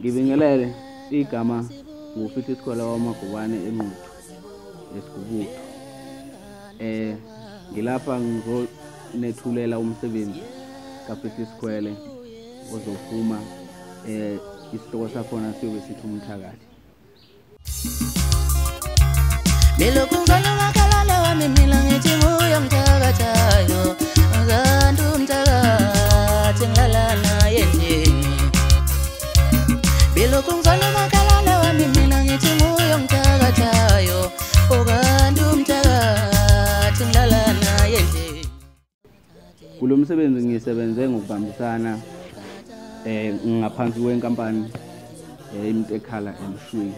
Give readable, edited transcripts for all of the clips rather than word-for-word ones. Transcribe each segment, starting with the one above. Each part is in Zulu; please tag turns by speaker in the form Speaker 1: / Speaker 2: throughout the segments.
Speaker 1: Ngibingelele igama ngufihla isikole wamagubane eMutu eSigubutho. Ngilapha ngizonethulela umsebenzi kaFihla Isikwele ozophuma isihloko sakhona siyobe sithi umthakathi.
Speaker 2: Belokhu ngizona makalala wami mina ngithi nguye umthakathayo uzantu umthakathi ngilala naye endlini. Belokhu ngizona makalala wami mina ngithi nguye umthakathayo uzantu umthakathi ngilala naye endlini.
Speaker 1: Kulo msebenzi ngisebenze ngokubambisana ngaphansi kwenkampani iMtekhala eMshweni.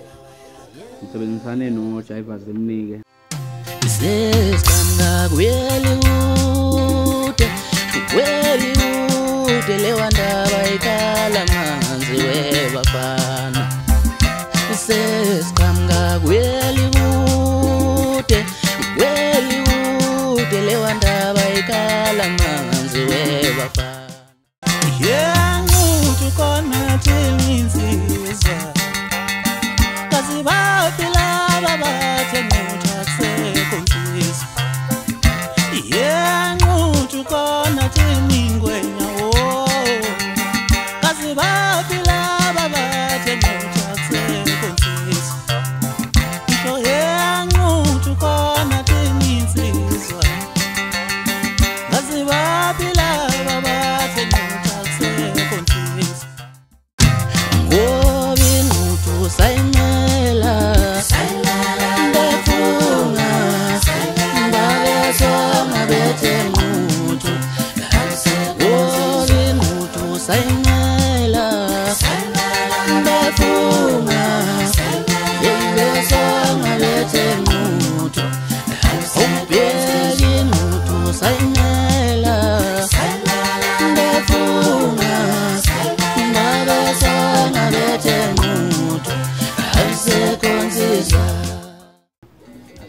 Speaker 1: Ngisebenzisane noJivers Emnike.
Speaker 2: Sesicanga kweli ude lewa ndaba ikhala manzi webafana. Sesicanga kweli ude lewa ndaba ikhala manzi webafana.
Speaker 3: Yenguthi khona thinsizwa kazibaphi laba bathe nguthi akusekho nsizwa. Yenguthi khona thingwenya kazibaphi laba bathe nguthi akusekho nsizwa. Ngisho yenguthi khona thinsizwa kazibaphi laba bathe nguthi akusekho nsizwa.
Speaker 2: Ngobi nguthi usayimela ndefunga ndabesonga bethe nguthi ngobi nguthi usayimela ndefunga ndabesonga bethe nguthi ubheki nguthi usayimela ndefunga ndabesonga bethe nguthi akusekho nsizwa.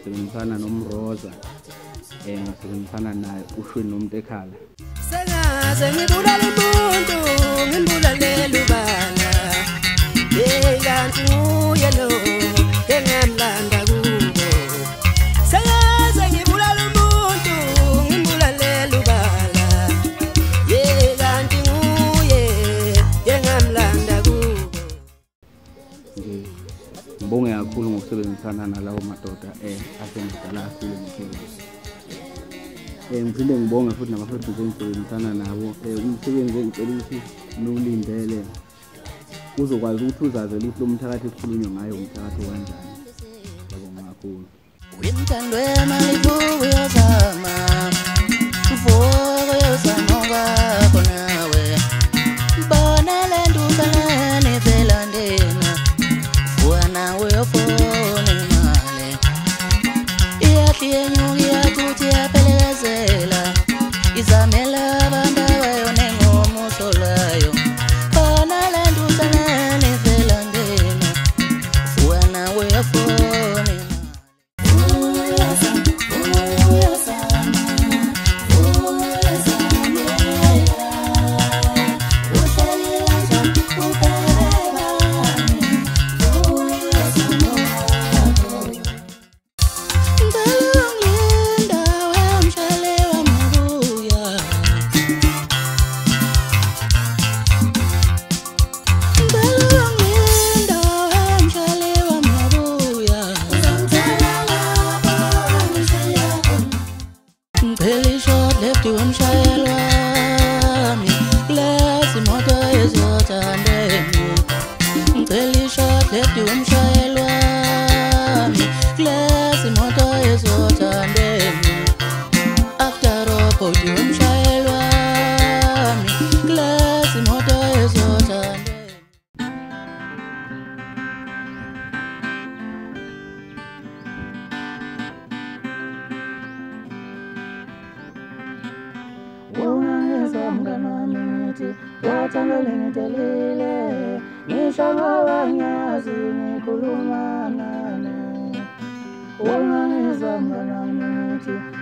Speaker 1: Ngisebenzisana noMroza, ngisebenzisana naye uShweni noMtekhala.
Speaker 3: Sengaze ngibulala umuntu ngimbulalele ubala kanti nguye lo engamlanda kubo. Sengaze ngibulala umuntu ngimbulalele ubala kanti nguye engamlanda kubo.
Speaker 1: Ngibonge kakhulu ngokusebenzisana nalawo madoda asemdala kakhulu umsebenzi. Ngiphinde ngibonge futhi nabafowethu engisebenzisana nabo. Umsebenzi engicela ukuthi niwulindele uzokwazi ukuthi uzazele ukuthi lo mthakathi esikhulunywa ngayo umthakathi kanjani. Ngibonga kakhulu.
Speaker 2: Wimthando wemali uyozama mvuko uyozama kwakho nawe bona le ntumbelane vela ndena vuka nawe uyofuna imali iyahli yenyuka iyakuthi iyapelekezela izamela abantu abayone ngomuso lwayo bona le ntumbelane vela ndena vuka nawe uyofuna imali.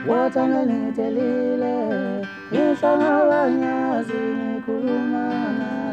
Speaker 4: Watangalitelile, nishanga wanyazi, kulumana.